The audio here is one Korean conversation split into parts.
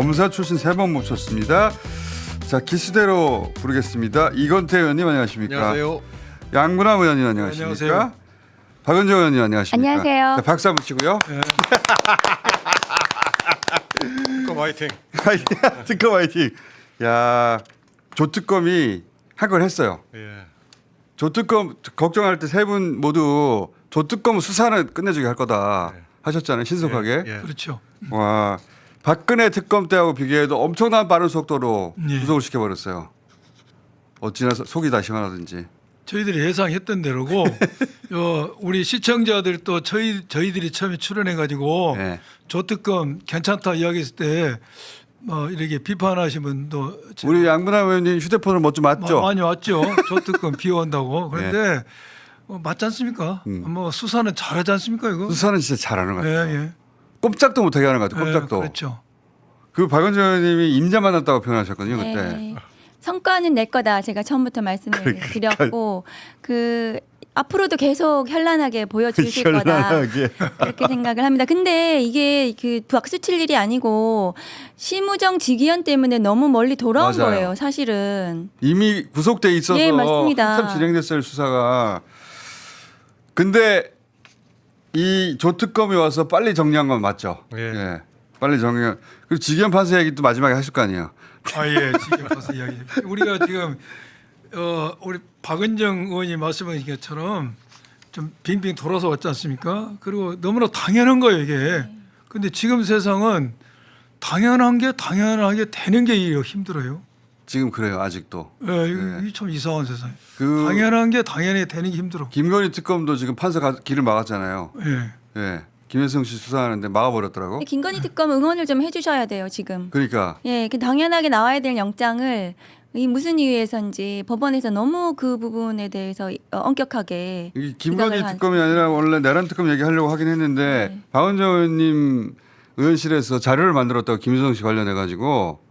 검사 출신 3번 모셨습니다. 자, 기수대로 부르겠습니다. 이건태 의원님 안녕하십니까? 안녕하세요. 양문남 의원님 안녕하십니까? 안녕하세요. 박은정 의원님 안녕하십니까? 안녕하세요. 자, 박수 한번 치고요. 특검 화이팅. 특검 화이팅. 야, 조특검이 한 걸 했어요. 예. 조특검 걱정할 때 세 분 모두 조특검 수사는 끝내주게 할 거다 하셨잖아요. 신속하게. 예. 그렇죠. 와, 박근혜 특검 때하고 비교해도 엄청난 빠른 속도로 예. 구속을 시켜버렸어요. 어찌나 속이 다 시원하든지. 저희들이 예상했던 대로고 우리 시청자들도 저희들이 처음에 출연해가지고 네. 조특검 괜찮다 이야기했을 때 이렇게 비판하신 분도 우리 양문남 의원님 휴대폰을 뭐 좀 맞죠? 많이 왔죠. 조특검 비온다고. 그런데 맞지 않습니까? 뭐 수사는 잘하지 않습니까 이거? 수사는 진짜 잘하는 것 같아요. 예. 꼼짝도 못하게 하는 것 같아요. 꼼짝도. 그렇죠. 그 박은정 의원님이 임자 만났다고 표현하셨거든요. 그때. 네. 성과는 내 거다. 제가 처음부터 말씀을 드렸고 앞으로도 계속 현란하게 보여주실 거다. 현란하게. 그렇게 생각을 합니다. 근데 이게 그 박수 칠 일이 아니고 심우정 직위원 때문에 너무 멀리 돌아온 맞아요. 거예요. 사실은. 이미 구속돼 있어서 예, 맞습니다. 한참 진행됐어요 수사가. 근데 이 조특검이 와서 빨리 정리한 건 맞죠? 예. 빨리 정리. 그리고 직위원 판사 얘기도 마지막에 하실 거 아니에요? 예. 지금 벌써 이야기. 우리가 지금 우리 박은정 의원이 말씀하신 것처럼 좀 빙빙 돌아서 왔지 않습니까? 그리고 너무나 당연한 거예요 이게. 근데 지금 세상은 당연한 게 당연하게 되는 게 힘들어요. 지금 그래요 아직도. 이게 참 이상한 세상. 그 당연한 게 당연히 되는 게 힘들어. 김건희 특검도 지금 판사 길을 막았잖아요. 예. 예. 김혜성 씨 수사하는데 막아버렸더라고. 근데 김건희 특검 응원을 좀 해주셔야 돼요 지금. 그러니까 예, 그 당연하게 나와야 될 영장을 이 무슨 이유에서인지 법원에서 너무 그 부분에 대해서 엄격하게 이 김건희 지적을 특검이 아니라 원래 내란 특검 얘기하려고 하긴 했는데 네. 박은정 의원님 의원실에서 자료를 만들었다고 김혜성 씨 관련해 가지고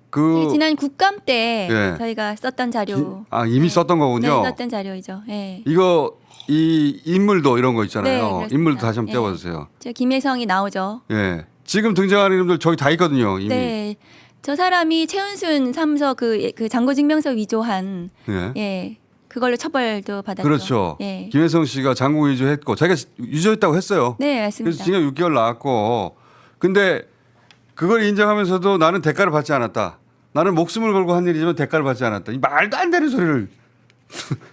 그 지난 국감 때 예. 저희가 썼던 자료. 이미 썼던 거군요. 네, 썼던 자료이죠. 예. 이거 이 인물도 이런 거 있잖아요. 네, 그렇습니다. 인물도 다시 한번 예. 떼어주세요. 저 김혜성이 나오죠. 예. 지금 등장하는 이름들 저기 다 있거든요. 이미. 네. 저 사람이 최은순 사무소 그 장고증명서 위조한 예. 그걸로 처벌도 받았죠. 그렇죠. 예. 김혜성 씨가 장고 위조했고 자기가 위조했다고 했어요. 네, 그래서 맞습니다. 징역 6개월 나왔고 근데 그걸 인정하면서도 나는 대가를 받지 않았다. 나는 목숨을 걸고 한 일이지만 대가를 받지 않았다. 이 말도 안 되는 소리를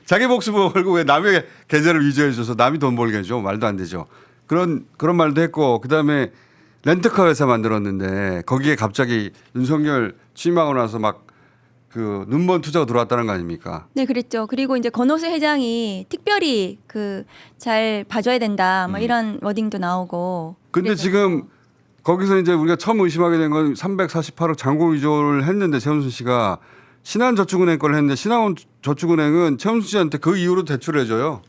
자기 목숨을 걸고 왜 남의 계좌를 위조해 줘서 남이 돈 벌게 해줘. 말도 안 되죠. 그런 말도 했고 그다음에 렌트카 회사 만들었는데 거기에 갑자기 윤석열 취임하고 나서 막 그 눈먼 투자가 들어왔다는 거 아닙니까? 네, 그랬죠. 그리고 이제 권오수 회장이 특별히 잘 봐줘야 된다. 뭐 이런 워딩도 나오고. 근데 그래서 지금 거기서 이제 우리가 처음 의심하게 된 건 348억 잔고 위조를 했는데 최은순 씨가 신한저축은행 걸 했는데 신한저축은행은 최은순 씨한테 그 이후로 대출을 해줘요.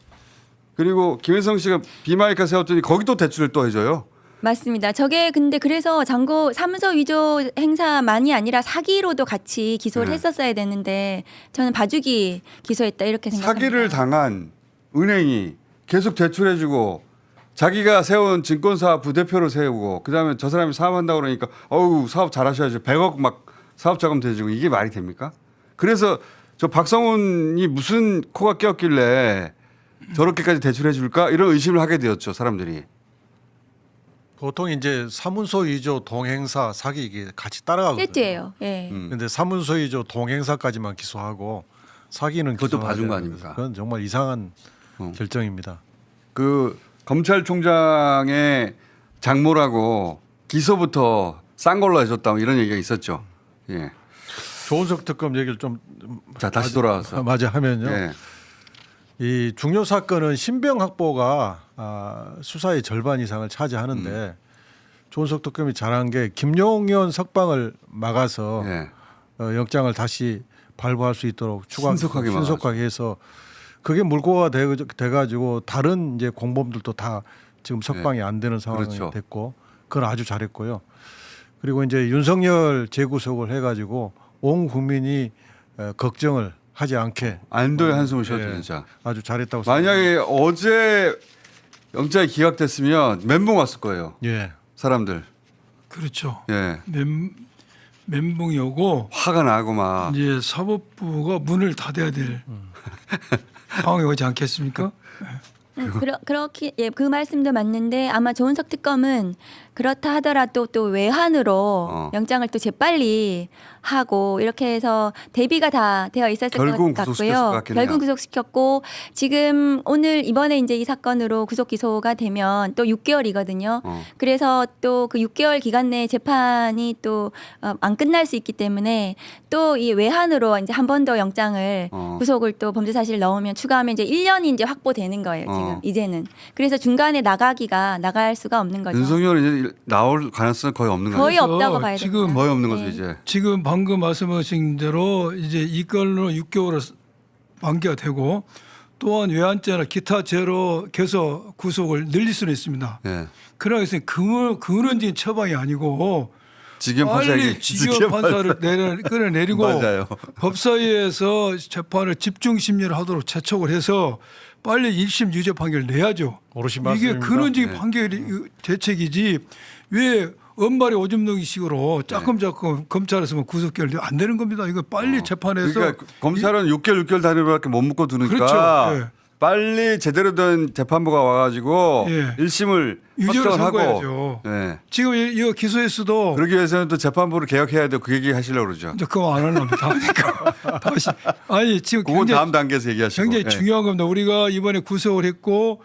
그리고 김혜성 씨가 비마이카 세웠더니 거기도 대출을 또 해줘요. 맞습니다. 저게 근데 그래서 장고 사무소 위조 행사만이 아니라 사기로도 같이 기소를 네. 했었어야 되는데 저는 봐주기 기소했다 이렇게 생각합니다. 사기를 당한 은행이 계속 대출해주고 자기가 세운 증권사 부대표를 세우고 그다음에 저 사람이 사업한다고 그러니까 어우 사업 잘하셔야죠. 100억 막 사업 자금 대주고 이게 말이 됩니까? 그래서 저 박성훈이 무슨 코가 끼었길래 저렇게까지 대출해 줄까 이런 의심을 하게 되었죠. 사람들이. 보통 이제 사문서 위조 동행사 사기 이게 같이 따라가거든요. 세트예요. 예. 근데 사문서 위조 동행사까지만 기소하고 사기는 그것도 기소하지 봐준 거 않아요. 아닙니까? 그건 정말 이상한 결정입니다. 그 검찰총장의 장모라고 기소부터 싼 걸로 해줬다 이런 얘기가 있었죠. 예. 조은석 특검 얘기를 좀 자 다시 돌아와서. 맞아 하면요. 예. 이 중요 사건은 신병 확보가 수사의 절반 이상을 차지하는데 조은석 특검이 잘한 게 김용현 석방을 막아서 예. 영장을 다시 발부할 수 있도록 신속하게 해서 그게 물꼬가 돼가지고 다른 이제 공범들도 다 지금 석방이 안 되는 상황이 그렇죠. 됐고 그건 아주 잘했고요. 그리고 이제 윤석열 재구속을 해가지고 온 국민이 걱정을 하지 않게 안도의 한숨을 쉬었죠 예, 진짜. 아주 잘했다고 생각합니다. 만약에 어제 영장이 기각됐으면 멘붕 왔을 거예요. 예. 사람들. 그렇죠. 예. 멘붕이 오고 화가 나고 막 이제 사법부가 문을 닫아야 될 상황이 오지 않겠습니까? 그렇게 예, 그 말씀도 맞는데 아마 조은석 특검은 그렇다 하더라도 또 외환으로 영장을 또 재빨리 하고 이렇게 해서 대비가 다 되어 있었을 결국은 것 구속시켰을 것 같고요. 같겠네요. 결국 구속시켰고 지금 오늘 이번에 이제 이 사건으로 구속 기소가 되면 또 6개월이거든요. 그래서 또 그 6개월 기간 내에 재판이 또 안 끝날 수 있기 때문에 또 이 외환으로 이제 한 번 더 영장을 구속을 또 범죄 사실 넣으면 추가하면 이제 1년이 이제 확보되는 거예요. 지금 이제는. 그래서 중간에 나갈 수가 없는 거죠. 윤석열은 이제 나올 가능성은 거의 없는 거죠. 거의 그래서 없다고 봐야 지금 됩니다. 거의 없는 거죠 네. 이제. 지금 방금 말씀하신 대로 이제 이 건으로 6개월을 만기가 되고 또한 외환죄나 기타 죄로 계속 구속을 늘릴 수는 있습니다. 예. 그러나 근원적인 처방이 아니고 지금 빨리 지경 판사를 끌어내리고 맞아요. 법사위에서 재판을 집중 심리를 하도록 재촉을 해서 빨리 1심 유죄 판결을 내야죠. 오롯이 이게 맞습니다. 근원적인 네. 판결이 대책이지 왜 엄발의 오줌 누기 식으로 짜끔짜끔 검찰에서만 구속결 안 되는 겁니다. 이거 빨리 재판해서 그러니까 검찰은 6개월 단위로밖에 못 묶어 두니까 그렇죠. 예. 빨리 제대로 된 재판부가 와가지고 예. 1심을 유죄를 확정하고 선고해야죠. 예. 지금 이거 기소했어도 그러기 위해서는 또 재판부를 개혁해야 돼요. 그 얘기 하시려고 그러죠. 이제 그거 안 하려면 다 하니까 다시 아니 지금 그건 굉장히 다음 단계에서 얘기하시고. 굉장히 예. 중요한 겁니다. 우리가 이번에 구속을 했고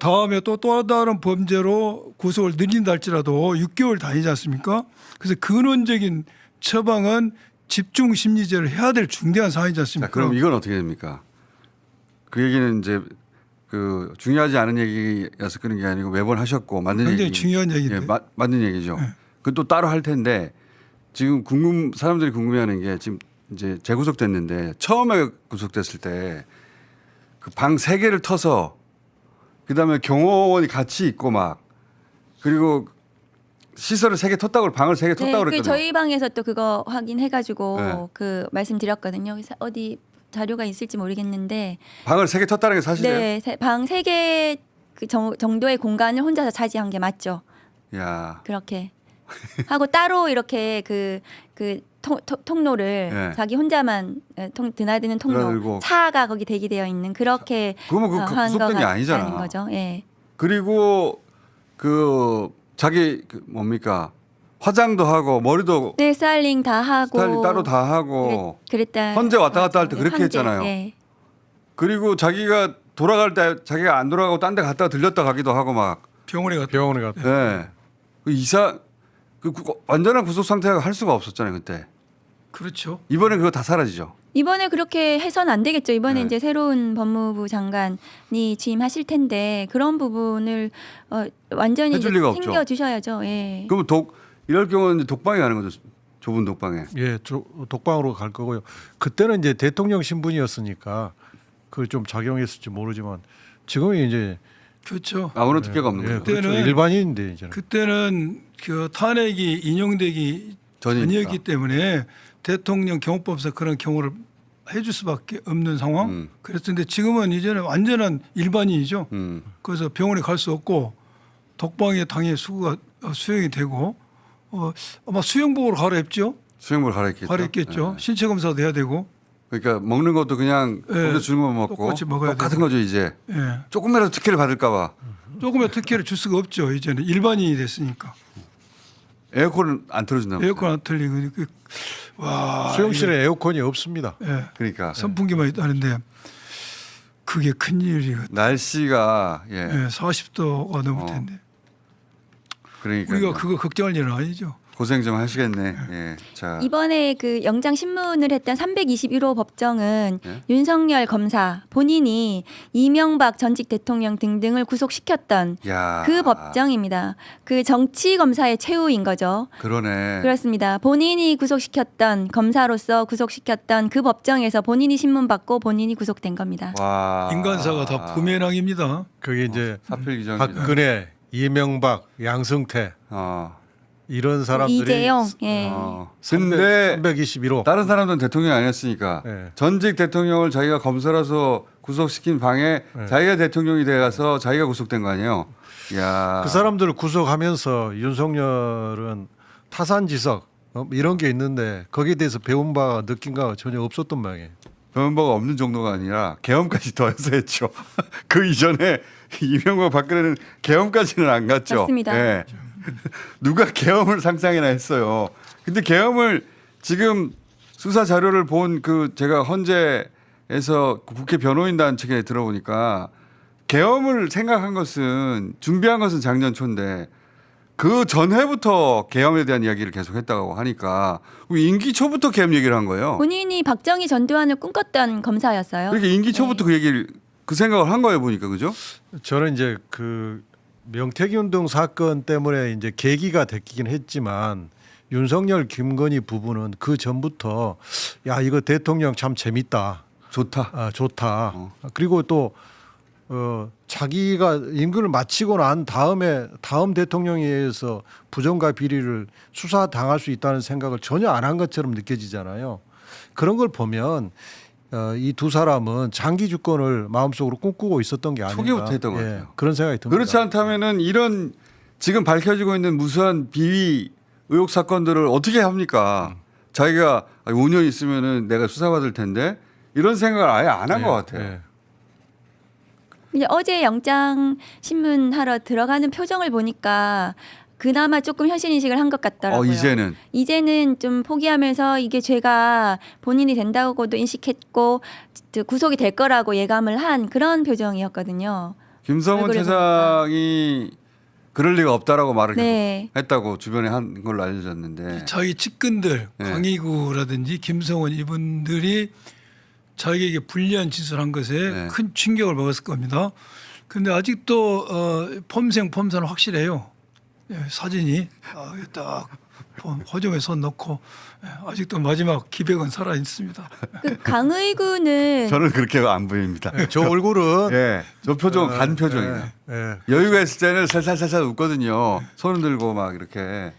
다음에 또 다른 범죄로 구속을 늘린다 할지라도 6개월 다니지 않습니까? 그래서 근원적인 처방은 집중 심리제를 해야 될 중대한 사안이지 자, 않습니까? 그럼 이건 어떻게 됩니까? 그 얘기는 이제 그 중요하지 않은 얘기여서 그런 게 아니고 매번 하셨고 맞는 굉장히 얘기. 중요한 얘기인데. 예, 맞는 얘기죠. 그건 또 따로 할 텐데 지금 사람들이 궁금해하는 게 지금 이제 재구속됐는데 처음에 구속됐을 때 그 방 3개를 터서 그다음에 경호원이 같이 있고 막 그리고 시설을 3개 텄다고 방을 3개 텄다고 네, 그랬거든요. 그 저희 방에서 또 그거 확인해가지고 네. 그 말씀드렸거든요. 그래서 어디 자료가 있을지 모르겠는데 방을 3개 텄다는 게 사실이에요. 네, 방 3개 그 정도의 공간을 혼자서 차지한 게 맞죠. 야. 그렇게 하고 따로 이렇게 통로를 네. 자기 혼자만 드나드는 통로 드나들고. 차가 거기 대기되어 있는 그렇게 그러면 그 한 구속된 게 거 아니잖아. 아닌 거죠. 예. 그리고 그 자기 그 뭡니까 화장도 하고 머리도 네, 스타일링 다 하고 스타일링 따로 다 하고 그랬다. 헌재 왔다 갔다 할 때 그렇게 헌재, 했잖아요. 예. 그리고 자기가 돌아갈 때 자기가 안 돌아가고 딴 데 갔다가 들렸다 가기도 하고 막 병원에 갔다. 병원에 갔다. 예. 완전한 구속 상태가 할 수가 없었잖아요 그때. 그렇죠. 이번에 그거 다 사라지죠. 이번에 그렇게 해서는 안 되겠죠. 이번에 네. 이제 새로운 법무부 장관이 취임하실 텐데 그런 부분을 완전히 해줄 리가 없죠. 챙겨 주셔야죠. 예. 그러면 이럴 경우는 이제 독방에 가는 거죠. 좁은 독방에. 예, 독방으로 갈 거고요. 그때는 이제 대통령 신분이었으니까 그걸 좀 작용했을지 모르지만 지금은 이제 그렇죠. 아무런 특혜가 없는 예, 거죠. 그렇죠. 그때는 일반인인데 이제는. 그때는 그 탄핵이 인용되기 전이니까. 전이었기 때문에 대통령 경호법상 그런 경우를 해줄 수밖에 없는 상황. 그랬는데 지금은 이제는 완전한 일반인이죠. 그래서 병원에 갈 수 없고 독방에 당연히 수용이 되고 아마 수영복으로 갈아입죠. 수영복을 갈아입겠죠. 갈아입겠죠. 예. 신체 검사도 해야 되고. 그러니까 먹는 것도 그냥 예. 거기서 주는 거 먹고 똑같이 먹어야 똑같은 되고. 거죠 이제. 예. 조금이라도 특혜를 받을까 봐. 조금의 특혜를 줄 수가 없죠. 이제는 일반인이 됐으니까. 에어컨은 안 틀어준다고. 에어컨 안 틀리고 와 수용실에 에어컨이 없습니다. 예. 그러니까 선풍기만 있다는데 그게 큰 일이거든. 날씨가 예. 예, 40도가 넘을 텐데 그러니까 우리가 그거 걱정할 일은 아니죠. 고생 좀 하시겠네. 예. 자. 이번에 그 영장 신문을 했던 321호 법정은 네? 윤석열 검사 본인이 이명박 전직 대통령 등등을 구속시켰던 야. 그 법정입니다. 그 정치 검사의 최후인 거죠. 그러네. 그렇습니다. 본인이 구속시켰던 검사로서 구속시켰던 그 법정에서 본인이 신문 받고 본인이 구속된 겁니다. 와. 인간사가 다 부메랑입니다. 그게 이제 사필 규정이다. 박근혜, 이명박, 양승태 이런 사람들이 이재용, 예. 근데 321호. 다른 사람들은 대통령이 아니었으니까 네. 전직 대통령을 자기가 검사라서 구속시킨 방에 네. 자기가 대통령이 돼가서 자기가 구속된 거 아니에요? 야. 그 사람들을 구속하면서 윤석열은 타산지석 이런 게 있는데 거기에 대해서 배운 바가 느낀 바가 전혀 없었던 모양이에요. 배운 바가 없는 정도가 아니라 계엄까지 더해서 했죠. 그 이전에 이명박 박근혜는 계엄까지는 안 갔죠. 맞습니다. 예. 누가 계엄을 상상이나 했어요. 근데 계엄을 지금 수사 자료를 본 그 제가 헌재에서 국회 변호인단 측에 들어보니까 계엄을 생각한 것은 준비한 것은 작년 초인데 그 전해부터 계엄에 대한 이야기를 계속 했다고 하니까 임기 초부터 계엄 얘기를 한 거예요. 본인이 박정희 전두환을 꿈꿨던 검사였어요. 그렇게 임기 초부터 그 얘기를 그 생각을 한 거예요 보니까 그죠? 저는 이제 그 명태균 운동 사건 때문에 이제 계기가 됐긴 했지만 윤석열 김건희 부부는 그 전부터 야 이거 대통령 참 재밌다. 좋다. 좋다. 그리고 또 자기가 임기를 마치고 난 다음에 다음 대통령에 의해서 부정과 비리를 수사당할 수 있다는 생각을 전혀 안 한 것처럼 느껴지잖아요. 그런 걸 보면 이 두 사람은 장기 주권을 마음속으로 꿈꾸고 있었던 게 아닌가. 초기부터 했던 것 같아요. 그런 생각이 듭니다. 그렇지 않다면은 이런 지금 밝혀지고 있는 무수한 비위 의혹 사건들을 어떻게 합니까? 자기가 5년 있으면은 내가 수사받을 텐데 이런 생각을 아예 안 한 것 같아요. 예. 이제 어제 영장 신문하러 들어가는 표정을 보니까 그나마 조금 현실 인식을 한 것 같더라고요. 이제는 좀 포기하면서 이게 죄가 본인이 된다고도 인식했고 구속이 될 거라고 예감을 한 그런 표정이었거든요. 김성원 얼굴에 차장이 그럴 리가 없다라고 말을 네. 계속 했다고 주변에 한 걸로 알려졌는데 자기 측근들 네. 강희구라든지 김성원 이분들이 자기에게 불리한 짓을 한 것에 네. 큰 충격을 먹었을 겁니다. 그런데 아직도 폼생폼사는 확실해요. 예, 사진이 딱 허정에 손 넣고 아직도 마지막 기백은 살아 있습니다. 그 강의구는 저는 그렇게 안 보입니다. 저 얼굴은 예, 저 표정 간 표정이에요. 예. 여유가 있을 때는 살살살살 웃거든요. 손을 들고 막 이렇게.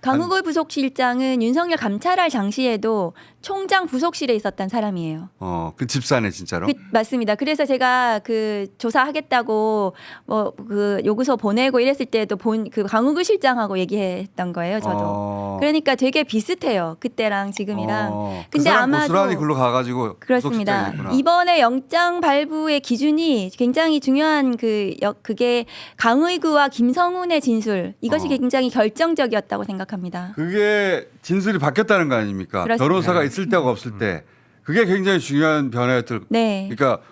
강의구 부속실장은 윤석열 감찰할 당시에도 총장 부속실에 있었던 사람이에요. 그 집사네 진짜로. 맞습니다. 그래서 제가 그 조사하겠다고 뭐 그 요구서 보내고 이랬을 때도 그 강우구 실장하고 얘기했던 거예요. 저도. 그러니까 되게 비슷해요. 그때랑 지금이랑. 그 근데 사람 아마도 고스란히 글로 가가지고 그렇습니다. 구속실장이었구나. 이번에 영장 발부의 기준이 굉장히 중요한 그게 강의구와 김성훈의 진술 이것이 굉장히 결정적이었다고 생각합니다. 그게 진술이 바뀌었다는 거 아닙니까? 그렇습니다. 변호사가 있을 때하고 없을 때 그게 굉장히 중요한 변화였을. 네. 그러니까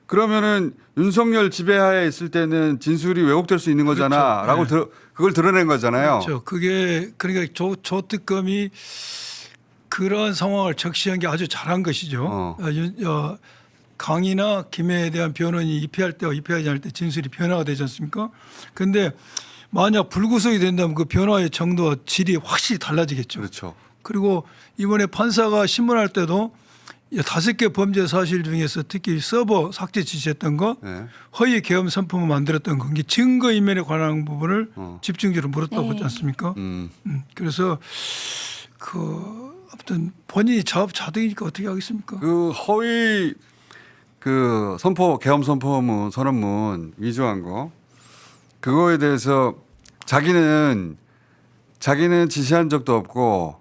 그러면은 윤석열 지배하에 있을 때는 진술이 왜곡될 수 있는 거잖아라고 그렇죠. 그걸 드러낸 거잖아요. 그렇죠. 그게 그러니까 조 특검이 그런 상황을 적시한 게 아주 잘한 것이죠. 강이나 김해에 대한 변호인이 입회할 때와 입회하지 않을 때 진술이 변화가 되지 않습니까? 그런데 만약 불구속이 된다면 그 변화의 정도와 질이 확실히 달라지겠죠. 그렇죠. 그리고 이번에 판사가 신문할 때도 5개 범죄 사실 중에서 특히 서버 삭제 지시했던 거, 네. 허위 계엄 선포문 만들었던 거, 이게 증거인멸에 관한 부분을 집중적으로 물었다고 네. 하지 않습니까? 그래서 아무튼 본인이 자업자득이니까 어떻게 하겠습니까? 그 허위 그 계엄 선포문 선언문 위조한 거 그거에 대해서 자기는 지시한 적도 없고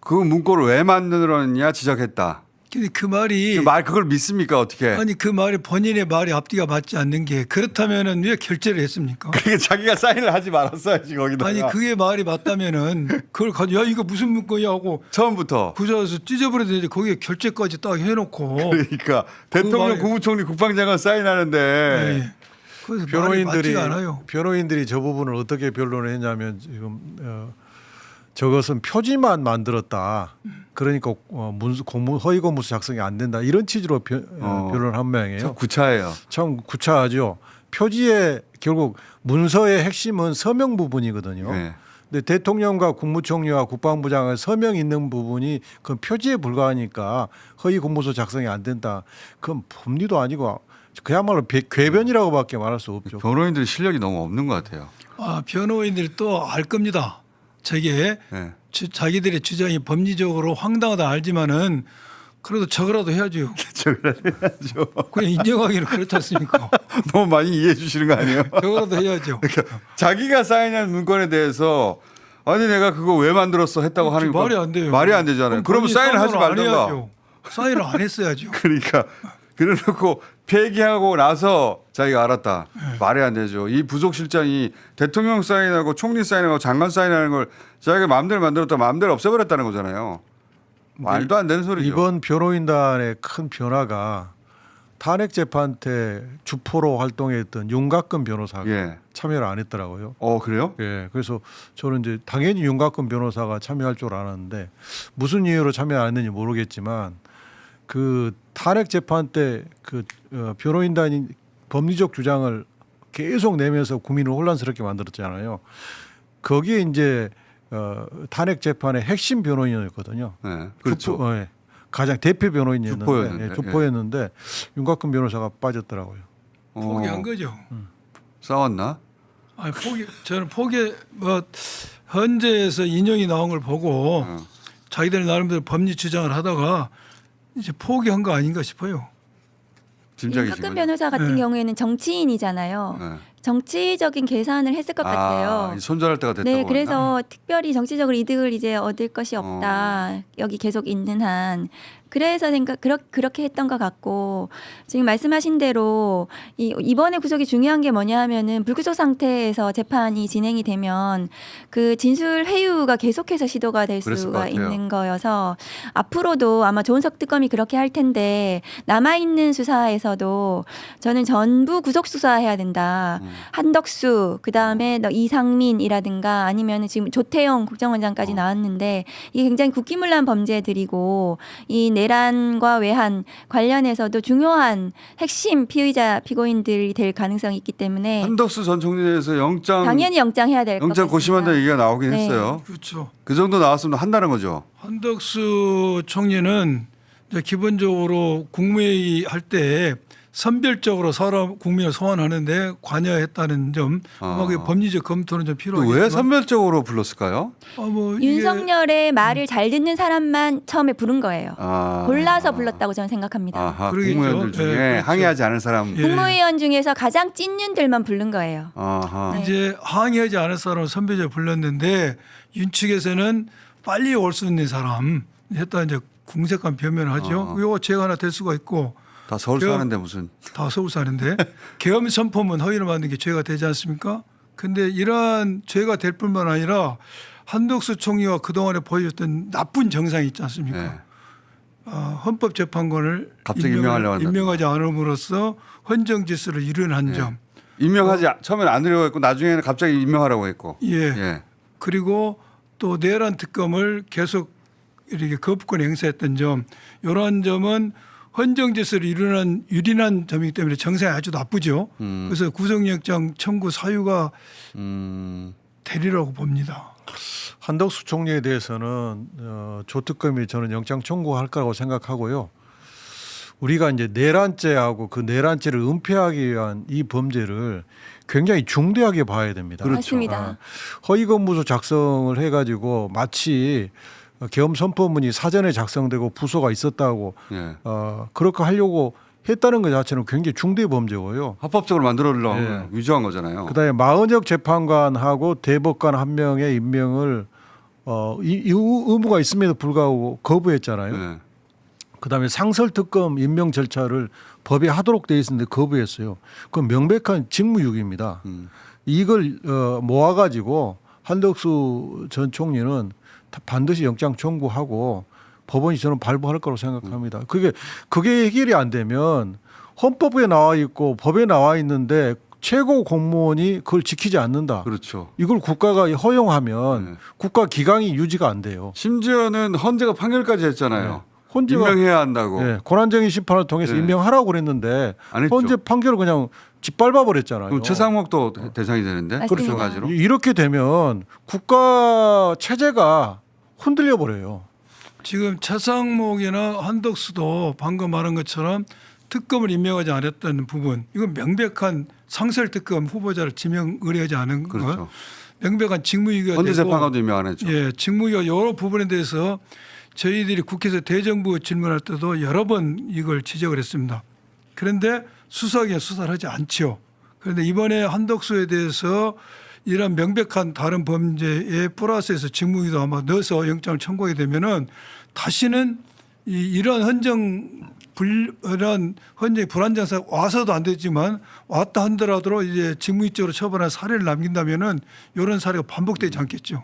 그 문구를 왜 만들었냐 지적했다. 근데 그 말이 그걸 믿습니까 어떻게? 아니 그 말이 본인의 말이 앞뒤가 맞지 않는 게 그렇다면은 왜 결재를 했습니까? 그게 자기가 사인을 하지 말았어야지 거기다가. 아니 그게 말이 맞다면은 그걸 가지고 야 이거 무슨 문구야 하고 처음부터. 구조에서 찢어버려야 되는데 거기에 결재까지 딱 해놓고 그러니까 대통령, 말이- 국무총리, 국방장관 사인하는데 네. 그래서 말이 맞지가 않아요. 변호인들이 저 부분을 어떻게 변론을 했냐면 지금 저것은 표지만 만들었다. 그러니까 허위 공문서 작성이 안 된다. 이런 취지로 변론을 한 모양이에요. 참 구차해요. 참 구차하죠. 표지의 결국 문서의 핵심은 서명 부분이거든요. 네. 근데 대통령과 국무총리와 국방부장의 서명 있는 부분이 그 표지에 불과하니까 허위 공문서 작성이 안 된다. 그건 법리도 아니고 그야말로 궤변이라고밖에 말할 수 없죠. 변호인들 실력이 너무 없는 것 같아요. 변호인들이 또 알 겁니다. 저게 네. 자기들의 주장이 법리적으로 황당하다 알지만은 그래도 저거라도 해야죠. 저거라도 그냥 인정하기는 그렇지 않습니까? 너무 많이 이해해 주시는 거 아니에요? 저거라도 해야죠. 자기가 사인한 문건에 대해서 아니 내가 그거 왜 만들었어 했다고 하는 거 말이 안 돼요. 말이 안 되잖아요. 그러면 본인이 사인을 하지 사인을 안 말던가. 해야죠. 사인을 안 했어야죠. 그러니까 그래놓고 폐기하고 나서 자기가 알았다. 말이 안 되죠. 이 부속실장이 대통령 사인하고 총리 사인하고 장관 사인하는 걸 자기가 마음대로 만들었다 마음대로 없애버렸다는 거잖아요. 말도 안 되는 소리죠. 이번 변호인단의 큰 변화가 탄핵 재판 때 주포로 활동했던 윤곽근 변호사가 예. 참여를 안 했더라고요. 그래요? 예, 그래서 저는 이제 당연히 윤곽근 변호사가 참여할 줄 알았는데 무슨 이유로 참여 안 했는지 모르겠지만 그 탄핵 재판 때 그 변호인단이 법리적 주장을 계속 내면서 국민을 혼란스럽게 만들었잖아요. 거기에 이제 탄핵 재판의 핵심 변호인이었거든요. 네, 그렇죠. 예, 가장 대표 변호인이었는데 주포였는데, 주포였는데 윤곽근 변호사가 빠졌더라고요. 포기한 거죠. 싸웠나? 아니 저는 뭐 헌재에서 인용이 나온 걸 보고 자기들 나름대로 법리 주장을 하다가 이제 포기한 거 아닌가 싶어요. 짐작이신 박근 거죠? 변호사 같은 네. 경우에는 정치인이잖아요. 네. 정치적인 계산을 했을 것 같아요. 손절할 때가 됐다고. 네, 했나? 그래서 특별히 정치적으로 이득을 이제 얻을 것이 없다. 여기 계속 있는 한. 그래서 그렇게 했던 것 같고 지금 말씀하신 대로 이번에 구속이 중요한 게 뭐냐 하면은 불구속 상태에서 재판이 진행이 되면 그 진술 회유가 계속해서 시도가 될 그랬을 것 수가 같아요. 있는 거여서 앞으로도 아마 조은석 특검이 그렇게 할 텐데 남아있는 수사에서도 저는 전부 구속 수사해야 된다. 한덕수 그다음에 이상민이라든가 아니면 지금 조태용 국정원장까지 나왔는데 이게 굉장히 국기문란 범죄들이고 이 내란과 외환 관련해서도 중요한 핵심 피의자 피고인들이 될 가능성이 있기 때문에 한덕수 전 총리에 대해서 당연히 영장해야 될 것 같습니다. 영장 고심한다는 얘기가 나오긴 네. 했어요. 그렇죠. 그 정도 나왔으면 한다는 거죠. 한덕수 총리는 이제 기본적으로 국무회의 할 때 선별적으로 국민을 소환하는데 관여했다는 점, 아마 그 법리적 검토는 좀 필요하겠지만 왜 선별적으로 불렀을까요? 뭐 이게 윤석열의 말을 잘 듣는 사람만 처음에 부른 거예요. 골라서 불렀다고 저는 생각합니다. 아하, 그러겠죠. 국무위원들 중에 네, 그렇죠. 항의하지 않은 사람. 예. 국무위원 중에서 가장 찐윤들만 부른 거예요. 아하. 네. 이제 항의하지 않은 사람을 선별적으로 불렀는데 윤 측에서는 빨리 올 수 있는 사람 했다 이제 궁색한 변명을 하죠. 이거 죄가 하나 될 수가 있고 다 서울 그- 사는데 무슨. 다 서울 사는데 계엄 선포문 허위를 만든 게 죄가 되지 않습니까? 근데 이러한 죄가 될 뿐만 아니라 한덕수 총리가 그동안에 보여줬던 나쁜 정상이 있지 않습니까? 네. 헌법재판관을 갑자기 임명하려고 한다. 임명하지 않음으로써 헌정질서를 이룬한 점. 임명하지 처음에는 안 하려고 했고 나중에는 갑자기 임명하라고 했고. 예. 예. 그리고 또 내란 특검을 계속 이렇게 거부권 행사했던 점. 이러한 점은 헌정질서를 유린한 점이기 때문에 정상이 아주 나쁘죠. 그래서 구속영장 청구 사유가 되리라고 봅니다. 한덕수 총리에 대해서는 조특검이 저는 영장 청구할 거라고 생각하고요. 우리가 이제 내란죄하고 그 내란죄를 은폐하기 위한 이 범죄를 굉장히 중대하게 봐야 됩니다. 그렇죠. 맞습니다. 허위건무서 작성을 해가지고 마치 계엄 선포문이 사전에 작성되고 부서가 있었다고 예. 그렇게 하려고 했다는 것 자체는 굉장히 중대 범죄고요. 합법적으로 만들어려고 예. 위조한 거잖아요. 그다음에 마은혁 재판관하고 대법관 한 명의 임명을 이 의무가 있음에도 불구하고 거부했잖아요. 예. 그다음에 상설특검 임명 절차를 법에 하도록 돼 있었는데 거부했어요. 그건 명백한 직무유기입니다. 이걸 모아가지고 한덕수 전 총리는 반드시 영장 청구하고 법원이 저는 발부할 거라고 생각합니다. 그게 해결이 안 되면 헌법에 나와 있고 법에 나와 있는데 최고 공무원이 그걸 지키지 않는다. 그렇죠. 이걸 국가가 허용하면 네. 국가 기강이 유지가 안 돼요. 심지어는 헌재가 판결까지 했잖아요. 헌재가 임명해야 한다고. 네, 권한쟁의 심판을 통해서 네. 임명하라고 그랬는데 안 했죠. 헌재 판결을 그냥 짓밟아 버렸잖아요. 그럼 최상목도 대상이 되는데 맞습니다. 그렇죠 가지로. 이렇게 되면 국가 체제가 흔들려 버려요. 지금 차상목이나 한덕수도 방금 말한 것처럼 특검을 임명하지 않았다는 부분, 이건 명백한 상설특검 후보자를 지명 의뢰하지 않은 거, 그렇죠. 명백한 직무유기가 헌재 되고, 재판관도 임명 안 했죠. 예, 직무유기가 여러 부분에 대해서 저희들이 국회에서 대정부 질문할 때도 여러 번 이걸 지적을 했습니다. 그런데 수사기관 수사를 하지 않죠. 그런데 이번에 한덕수에 대해서 이런 명백한 다른 범죄에 플러스해서 직무유기도 아마 넣어서 영장을 청구하게 되면은 다시는 이런 이런 헌정이 불안정사 와서도 안 되지만 왔다 한더라도 이제 직무유기적으로 처벌한 사례를 남긴다면은 이런 사례가 반복되지 않겠죠.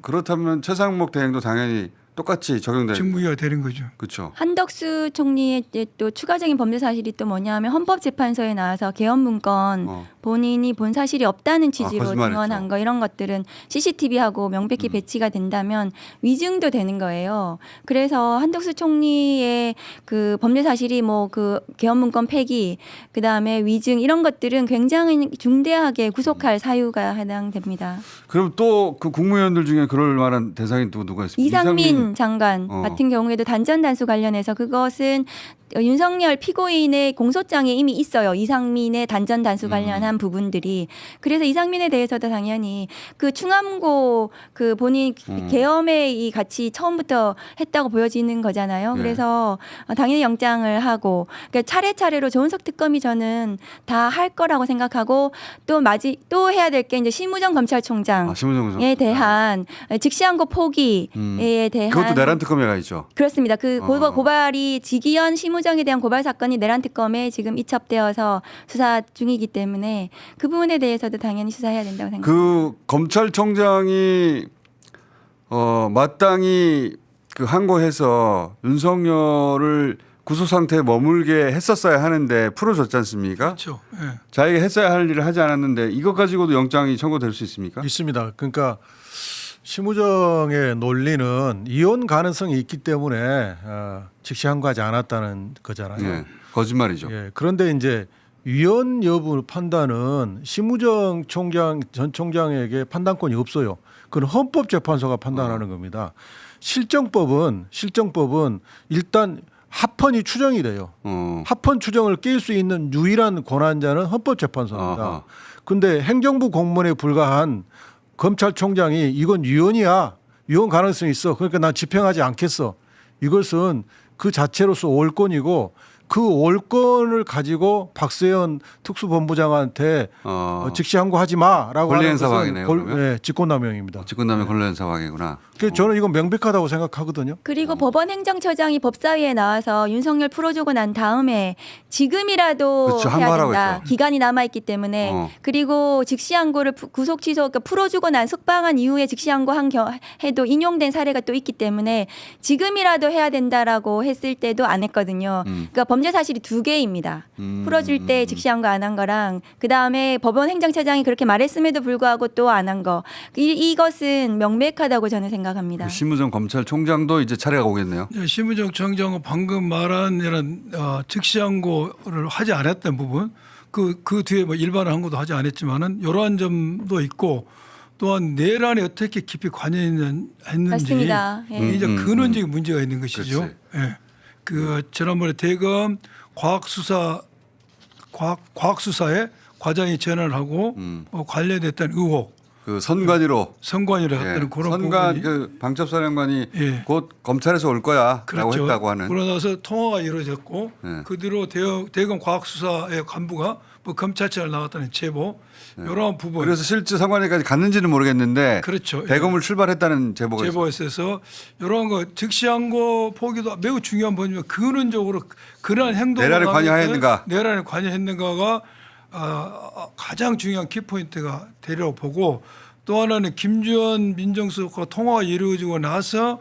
그렇다면 최상목 대행도 당연히 똑같이 적용될. 직무유기가 되는 거죠. 그렇죠. 한덕수 총리의 이제 또 추가적인 범죄 사실이 또 뭐냐면 헌법재판소에 나와서 개헌 문건 본인이 본 사실이 없다는 취지로 거짓말했죠. 증언한 거 이런 것들은 CCTV하고 명백히 배치가 된다면 위증도 되는 거예요. 그래서 한덕수 총리의 그 범죄 사실이 뭐 그 개헌 문건 폐기 그다음에 위증 이런 것들은 굉장히 중대하게 구속할 사유가 해당됩니다. 그럼 또 그 국무위원들 중에 그럴 만한 대상이 또 누가 있습니까? 이상민 장관 어. 같은 경우에도 단전 단수 관련해서 그것은 윤석열 피고인의 공소장에 이미 있어요. 이상민의 단전 단수 관련한 부분들이. 그래서 이상민에 대해서도 당연히 그 충암고 그 본인 계엄에 이 같이 처음부터 했다고 보여지는 거잖아요. 네. 그래서 당연히 영장을 하고 그러니까 차례차례로 조은석 특검이 저는 다 할 거라고 생각하고 또 해야 될 게 이제 심우정 검찰총장 심우정 에 대한 즉시항고 포기에 대한 그것도 내란 특검에 가 있죠. 그렇습니다. 그 고발이 지기현 심우정에 대한 고발 사건이 내란 특검에 지금 이첩되어서 수사 중이기 때문에 그 부분에 대해서도 당연히 수사해야 된다고 생각합니다. 그 검찰총장이 마땅히 그 항고해서 윤석열을 구속 상태에 머물게 했었어야 하는데 풀어줬지 않습니까? 그렇죠. 예. 자기가 했어야 할 일을 하지 않았는데 이것 가지고도 영장이 청구될 수 있습니까? 있습니다. 그러니까 심우정의 논리는 이혼 가능성이 있기 때문에 즉시 항고하지 않았다는 거잖아요. 예, 거짓말이죠. 예, 그런데 이제 위헌 여부 판단은 심우정 전 총장에게 판단권이 없어요. 그건 헌법재판소가 판단하는 겁니다. 실정법은 일단 합헌이 추정이 돼요. 합헌 추정을 깰 수 있는 유일한 권한자는 헌법재판소입니다. 아하. 근데 행정부 공무원에 불과한 검찰총장이 이건 위헌이야. 위헌 가능성이 있어. 그러니까 난 집행하지 않겠어. 이것은 그 자체로서 올권이고 그 올권을 가지고 박세현 특수본부장한테 즉시 항고하지 마라고 권리행사 하는 방해네요, 그러면? 네, 직권남용입니다. 직권남용 권리행사 방해구나. 그래서 저는 이건 명백하다고 생각하거든요. 그리고 법원행정처장이 법사위에 나와서 윤석열 풀어주고 난 다음에 지금이라도 그렇죠. 해야 항고하라고 된다. 했죠. 기간이 남아있기 때문에 그리고 즉시항고를 구속 취소 그러니까 풀어주고 난 숙방한 이후에 즉시항고 해도 인용된 사례가 또 있기 때문에 지금이라도 해야 된다라고 했을 때도 안 했거든요. 그러니까 범죄 사실이 2개입니다. 풀어줄 때 즉시항고 안 한 거랑 그 다음에 법원행정처장이 그렇게 말했음에도 불구하고 또 안 한 거 이것은 명백하다고 저는 생각합니다. 심우정 검찰총장도 이제 차례가 오겠네요. 예, 심우정 총장은 방금 말한 이런 즉시항고를 하지 않았던 부분 그 뒤에 뭐 일반을 한 것도 하지 않았지만은 이러한 점도 있고 또한 내란에 어떻게 깊이 관여했는지 맞습니다. 예. 이제 근원적인 문제가 있는 것이죠. 그렇지. 예. 그 지난번에 대검 과학수사에 과장이 전화를 하고 관련됐던 의혹 그 선관위로 선관위를 했다는 그런 선관 부분이 그 방첩사령관이 예. 곧 검찰에서 올 거야라고 그렇죠. 했다고 하는. 그러고 나서 통화가 이루어졌고 네. 그 뒤로 대검 과학수사의 간부가 뭐 검찰청을 나왔다는 제보 이러한 부분 그래서 실제 선관위까지 갔는지는 모르겠는데 그렇죠. 대검을 출발했다는 제보가 있어요. 제보에 있어서 이러한 거 즉시항고 포기도 매우 중요한 부분이면 근원적으로 그러한 행동을 내란에 하면서 관여했는가? 내란에 관여했는가가 가장 중요한 키포인트가 되려고 보고 또 하나는 김주현 민정수석과 통화가 이루어지고 나서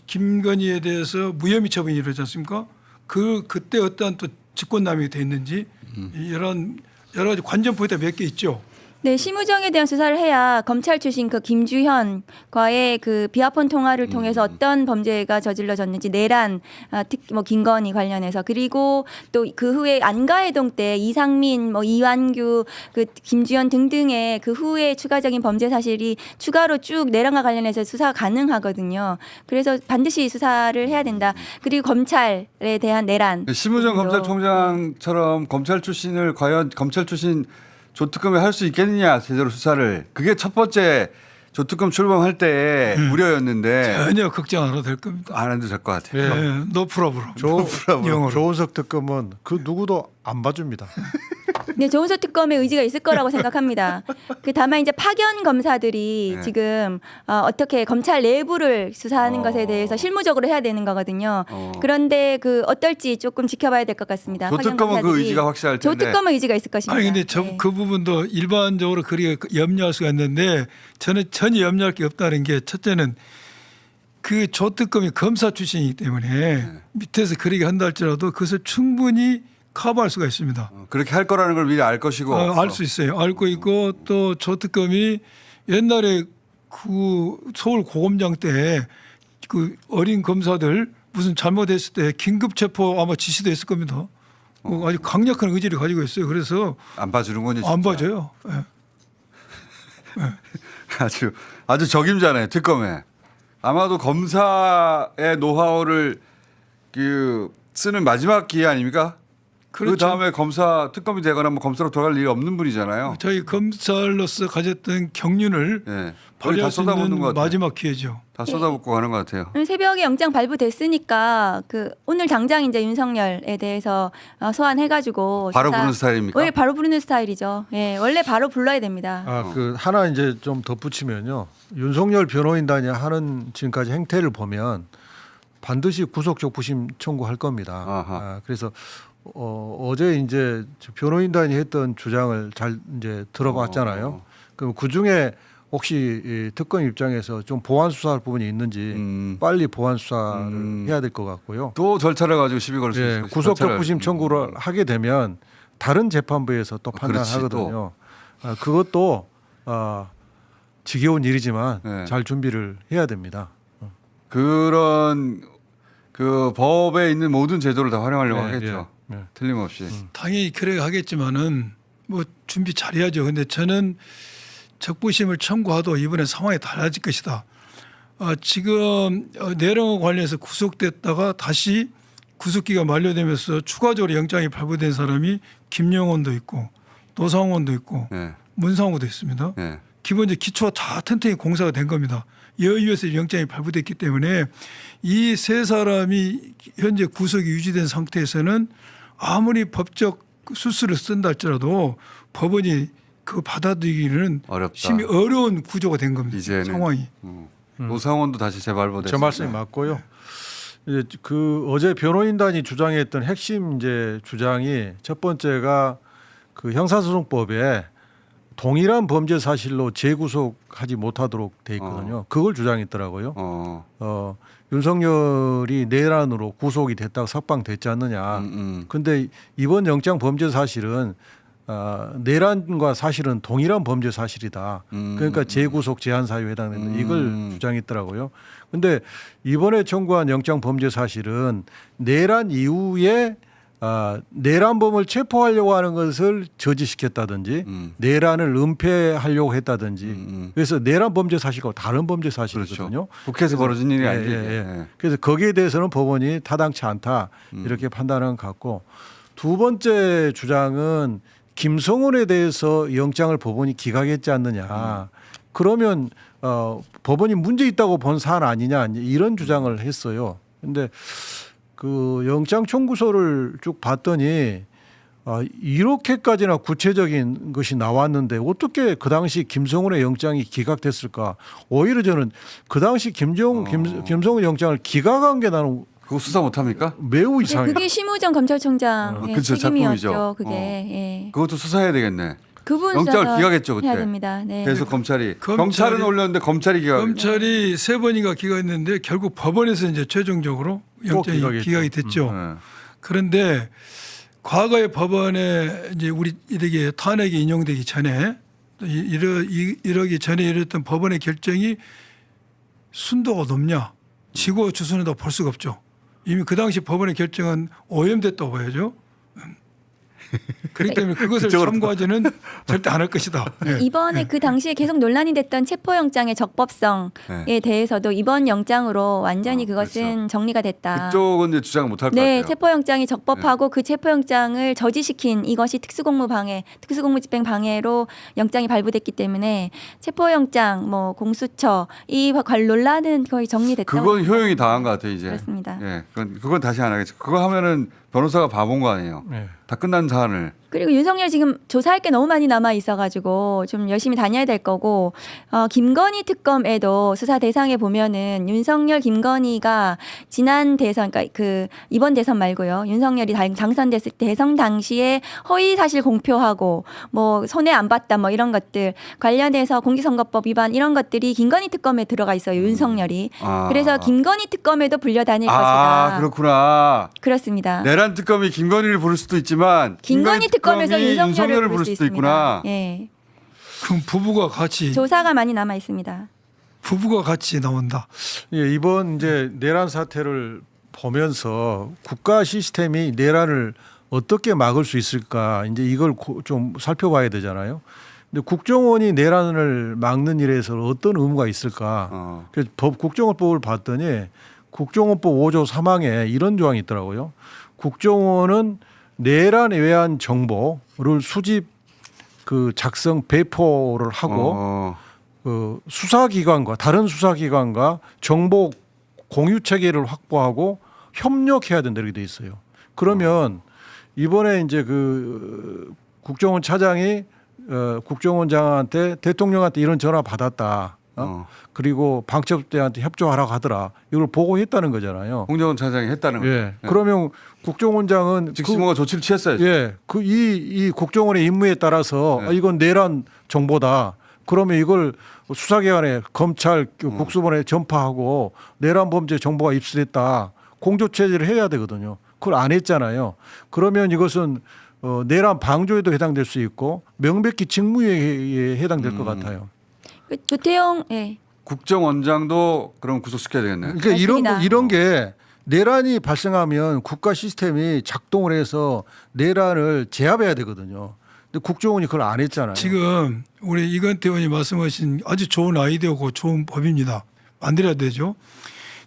김건희에 대해서 무혐의 처분이 이루어졌지 않습니까? 그때 어떠한 또 직권남용이 돼 있는지 이런 여러 가지 관전 포인트가 몇 개 있죠. 네, 심우정에 대한 수사를 해야 검찰 출신 그 김주현과의 그 비화폰 통화를 통해서 어떤 범죄가 저질러졌는지 내란, 특히 뭐 김건희 관련해서 그리고 또 그 후에 안가해동 때 이상민, 뭐 이완규, 그 김주현 등등의 그 후에 추가적인 범죄 사실이 추가로 쭉 내란과 관련해서 수사가 가능하거든요. 그래서 반드시 수사를 해야 된다. 그리고 검찰에 대한 내란. 심우정 부분도. 검찰총장처럼 검찰 출신을 과연 검찰 출신 조특검에 할 수 있겠느냐 제대로 수사를 그게 첫 번째 조특검 출범할 때 우려였는데 전혀 걱정 안 해도 될 겁니다. 안 해도 될 것 같아요. 예, 노 프로브럼. 영어로. 조은석 특검은 그 누구도 안 봐줍니다. 네, 조은석 특검의 의지가 있을 거라고 생각합니다. 그 다만 이제 파견 검사들이 네. 지금 어떻게 검찰 내부를 수사하는 것에 대해서 실무적으로 해야 되는 거거든요. 그런데 그 어떨지 조금 지켜봐야 될 것 같습니다. 조 파견 특검은 그 검사들이. 의지가 확실할 조 텐데. 특검의 의지가 있을 것입니다. 아니 근데 네. 그 부분도 일반적으로 그렇게 염려할 수가 있는데 저는 전혀 염려할 게 없다는 게 첫째는 그 조특검이 검사 출신이기 때문에 밑에서 그렇게 한다 할지라도 그것을 충분히 커버할 수가 있습니다. 그렇게 할 거라는 걸 미리 알 것이고. 알 수 있어요. 알고 있고 또 조특검이 옛날에 그 서울 고검장 때 그 어린 검사들 무슨 잘못했을 때 긴급 체포 아마 지시도 했을 겁니다. 아주 강력한 의지를 가지고 있어요. 그래서 안 봐주는군요. 안 진짜. 봐줘요. 예. 아주 적임자네 특검에. 아마도 검사의 노하우를 그 쓰는 마지막 기회 아닙니까? 그 그렇죠. 다음에 검사 특검이 되거나 뭐 검사로 돌아갈 일이 없는 분이잖아요. 저희 검찰로서 가졌던 경륜을 예. 거의 다 발휘할 수 쏟아붓는 있는 것 같아요. 마지막 기회죠. 다 쏟아붓고 가는 것 같아요. 오늘 새벽에 영장 발부됐으니까 그 오늘 당장 이제 윤석열에 대해서 소환해가지고 바로 수사- 부르는 스타일입니까? 원래 바로 부르는 스타일이죠. 예, 원래 바로 불러야 됩니다. 그 하나 이제 좀 덧붙이면요. 윤석열 변호인단이 하는 지금까지 행태를 보면 반드시 구속적 부심 청구할 겁니다. 아하. 그래서 어제 이제 변호인단이 했던 주장을 잘 이제 들어봤잖아요. 그럼 그 중에 혹시 이 특검 입장에서 좀 보완 수사할 부분이 있는지 빨리 보완 수사를 해야 될 것 같고요. 또 절차를 가지고 시비 걸 수 예, 있어요. 구속적 절차를- 부심 청구를 하게 되면 다른 재판부에서 또 그렇지, 판단하거든요. 그것도 지겨운 일이지만 네. 잘 준비를 해야 됩니다. 그런 그 법에 있는 모든 제도를 다 활용하려고 네, 하겠죠. 네. 틀림없이. 당연히 그래 하겠지만은 뭐 준비 잘해야죠. 근데 저는 적부심을 청구하도 이번에 상황이 달라질 것이다. 지금 내란 관련해서 구속됐다가 다시 구속기가 만료되면서 추가적으로 영장이 발부된 사람이 김영원도 있고 노상원도 있고 네. 문상호도 있습니다. 네. 기본적 기초가 다 튼튼히 공사가 된 겁니다. 여의도에서 영장이 발부됐기 때문에 이 세 사람이 현재 구속이 유지된 상태에서는 아무리 법적 수수를 쓴다 할지라도 법원이 그 받아들이기는 어렵다. 심히 어려운 구조가 된 겁니다. 이제는. 상황이. 노상원도 다시 재발부됐습니다. 저 말씀이 맞고요. 이제 그 어제 변호인단이 주장했던 핵심 이제 주장이 첫 번째가 그 형사소송법에 동일한 범죄 사실로 재구속하지 못하도록 돼 있거든요. 그걸 주장했더라고요. 윤석열이 내란으로 구속이 됐다가 석방됐지 않느냐. 근데 이번 영장 범죄 사실은 내란과 사실은 동일한 범죄 사실이다. 그러니까 재구속 제한 사유에 해당된다. 이걸 주장했더라고요. 근데 이번에 청구한 영장 범죄 사실은 내란 이후에 내란범을 체포하려고 하는 것을 저지시켰다든지 내란을 은폐하려고 했다든지 그래서 내란 범죄 사실과 다른 범죄 사실이거든요. 그렇죠. 국회에서 벌어진 일이 아니죠. 그래서 거기에 대해서는 법원이 타당치 않다 이렇게 판단한 것 같고 두 번째 주장은 김성훈에 대해서 영장을 법원이 기각했지 않느냐. 그러면 법원이 문제 있다고 본 사안 아니냐 이런 주장을 했어요. 근데 그 영장 청구서를 쭉 봤더니 이렇게까지나 구체적인 것이 나왔는데 어떻게 그 당시 김성훈의 영장이 기각됐을까? 오히려 저는 그 당시 김성훈 영장을 기각한 게 나는 그거 수사 못 합니까? 매우 네, 이상해요. 그게 심우정 검찰총장 그쵸, 책임이었죠. 작품이죠. 그게 예. 그것도 수사해야 되겠네. 그분 영장을 수사가 기각했죠 그때. 해야 됩니다. 네. 그래서 검찰은 검찰이- 올렸는데 검찰이 기각. 검찰이 세 번인가 기각했는데 결국 법원에서 이제 최종적으로 영장이 기각했죠. 기각이 됐죠. 네. 그런데 과거의 법원에 이제 우리 이렇게 탄핵이 인용되기 전에 이러기 전에 이랬던 법원의 결정이 순도가 높냐 지고 주소는다 볼 수가 없죠. 이미 그 당시 법원의 결정은 오염됐다고 봐야죠. 그렇기 때문에 그것을 그쪽으로 참고하지는 절대 안 할 것이다. 예. 이번에 그 당시에 계속 논란이 됐던 체포영장의 적법성에 대해서도 이번 영장으로 완전히 그것은 그렇죠. 정리가 됐다. 그쪽은 이제 주장을 못 할 것 네, 같아요. 체포영장이 적법하고 그 체포영장을 저지시킨 이것이 특수공무집행 방해로 영장이 발부됐기 때문에 체포영장, 뭐 공수처 이 논란은 거의 정리됐다고 그건 효용이 다한 것 같아요 이제. 그렇습니다. 예, 그건 다시 안 하겠죠. 그거 하면은 변호사가 바본 거 아니에요. 네. 다 끝난 사안을 그리고 윤석열 지금 조사할 게 너무 많이 남아 있어가지고 좀 열심히 다녀야 될 거고 김건희 특검에도 수사 대상에 보면은 윤석열, 김건희가 지난 대선, 그러니까 그 이번 대선 말고요, 윤석열이 당선됐을 때 대선 당시에 허위 사실 공표하고 뭐 손해 안 봤다 뭐 이런 것들 관련해서 공직선거법 위반 이런 것들이 김건희 특검에 들어가 있어요, 윤석열이. 그래서 김건희 특검에도 불려다닐 것이다. 그렇구나. 그렇습니다. 내란 특검이 김건희를 부를 수도 있지만 김건희 특검에서 특검이 윤석열을 부를 수도 있구나. 예. 그럼 부부가 같이 조사가 많이 남아 있습니다. 부부가 같이 나온다. 예, 이번 이제 내란 사태를 보면서 국가 시스템이 내란을 어떻게 막을 수 있을까 이제 이걸 좀 살펴봐야 되잖아요. 근데 국정원이 내란을 막는 일에서 어떤 의무가 있을까? 그래서 국정원법을 봤더니 국정원법 5조 3항에 이런 조항이 있더라고요. 국정원은 내란에 의한 정보를 수집, 작성, 배포를 하고 그 수사기관과 다른 수사기관과 정보 공유 체계를 확보하고 협력해야 된다 이렇게 돼 있어요. 그러면 이번에 이제 그 국정원 차장이 국정원장한테 대통령한테 이런 전화 받았다. 그리고 방첩대한테 협조하라고 하더라. 이걸 보고했다는 거잖아요. 홍정은 차장이 했다는 거죠. 예. 그러면 국정원장은 즉시 뭔가 조치를 취했어야죠. 예. 이 국정원의 임무에 따라서 네. 이건 내란 정보다. 그러면 이걸 수사기관에 검찰 국수본에 전파하고 내란 범죄 정보가 입수됐다. 공조 체제를 해야 되거든요. 그걸 안 했잖아요. 그러면 이것은 내란 방조에도 해당될 수 있고 명백히 직무유예에 해당될 것 같아요. 조태용, 예. 국정원장도 그럼 구속시켜야 되겠네요. 그러니까 맞습니다. 이런 게 내란이 발생하면 국가 시스템이 작동을 해서 내란을 제압해야 되거든요. 근데 국정원이 그걸 안 했잖아요. 지금 우리 이건태 의원이 말씀하신 아주 좋은 아이디어고 좋은 법입니다. 만들어야 되죠.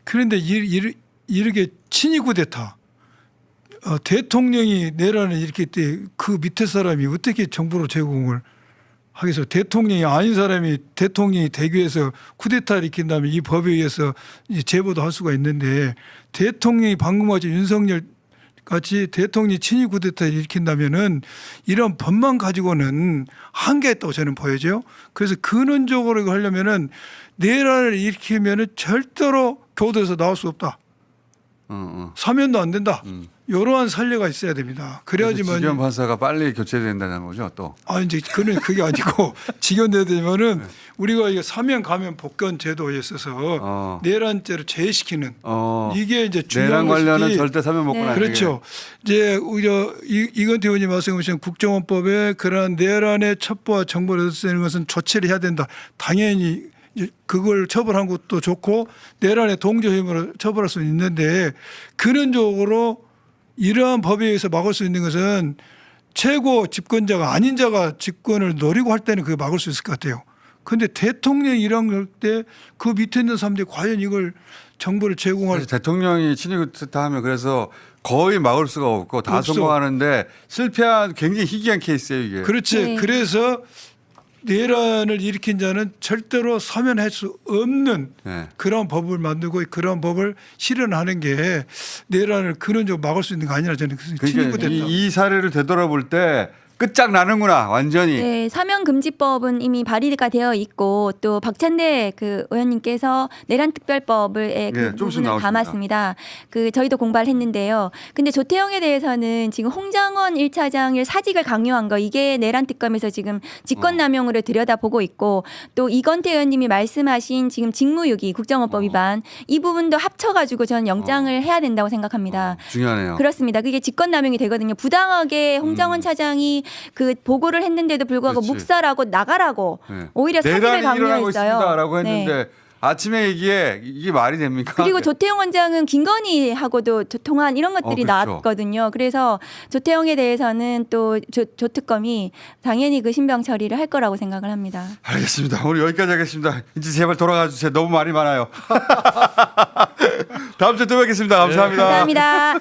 그런데 이렇게 친위 쿠데타 대통령이 내란을 일으킬 때 그 밑에 사람이 어떻게 정보를 제공을 하겠어? 대통령이 아닌 사람이 대통령이 대교에서 쿠데타를 일으킨다면 이 법에 의해서 이제 제보도 할 수가 있는데 대통령이 방금 같이 윤석열 같이 대통령이 친위 쿠데타를 일으킨다면은 이런 법만 가지고는 한계가 있다고 저는 보여져요. 그래서 근원적으로 이거 하려면은 내란을 일으키면은 절대로 교도에서 나올 수 없다. 사면도 안 된다. 이러한 선례가 있어야 됩니다. 그래야지만 지변 판사가 빨리 교체된다는 거죠, 또. 이제 그게 아니고 직연돼야 되면은 우리가 이게 사면 가면 복권 제도에 있어서 내란죄를 제외시키는 이게 이제 중요한 내란 관련은 것이지. 절대 사면 먹고는 안 그렇죠. 이제 오히려 이건태 의원님 말씀하신 국정원법에 그러한 내란의 첩보와 정보를 얻어내는 것은 조치를 해야 된다. 당연히 그걸 처벌한 것도 좋고 내란의 동조 혐의로 처벌할 수는 있는데 근원적으로 이러한 법에 의해서 막을 수 있는 것은 최고 집권자가 아닌 자가 집권을 노리고 할 때는 그걸 막을 수 있을 것 같아요. 그런데 대통령이 이런 때 그 밑에 있는 사람들이 과연 이걸 정보를 제공할 대통령이 친위 쿠데타 하면 그래서 거의 막을 수가 없고 다 없어. 성공하는데 실패한 굉장히 희귀한 케이스예요, 이게. 그렇지. 네. 그래서 내란을 일으킨 자는 절대로 사면할 수 없는 네. 그런 법을 만들고 그런 법을 실현하는 게 내란을 근원적으로 막을 수 있는 거 아니라 저는 그러니까 친위됐다. 이 사례를 되돌아볼 때 끝장나는구나, 완전히. 네, 사면금지법은 이미 발의가 되어 있고 또 박찬대 그 의원님께서 내란특별법을 그 네, 좀 있으면 부분을 나오십니다. 담았습니다. 그 저희도 공부를 했는데요. 근데 조태용에 대해서는 지금 홍장원 1차장을 사직을 강요한 거 이게 내란특검에서 지금 직권남용으로 들여다보고 있고 또 이건태 의원님이 말씀하신 지금 직무유기 국정원법 위반 이 부분도 합쳐가지고 저는 영장을 해야 된다고 생각합니다. 중요하네요. 그렇습니다. 그게 직권남용이 되거든요. 부당하게 홍장원 차장이 그 보고를 했는데도 불구하고 그렇지. 묵살하고 나가라고 네. 오히려 사직을 내란이 일어나고 강요했어요. 있습니다라고 네. 했는데 아침에 이게 말이 됩니까? 그리고 조태용 원장은 김건희하고도 통한 이런 것들이 그렇죠. 나왔거든요. 그래서 조태용에 대해서는 또 조특검이 당연히 그 신병 처리를 할 거라고 생각을 합니다. 알겠습니다. 오늘 여기까지 하겠습니다. 이제 제발 돌아가 주세요. 너무 말이 많아요. 다음 주에 또 뵙겠습니다. 감사합니다. 감사합니다.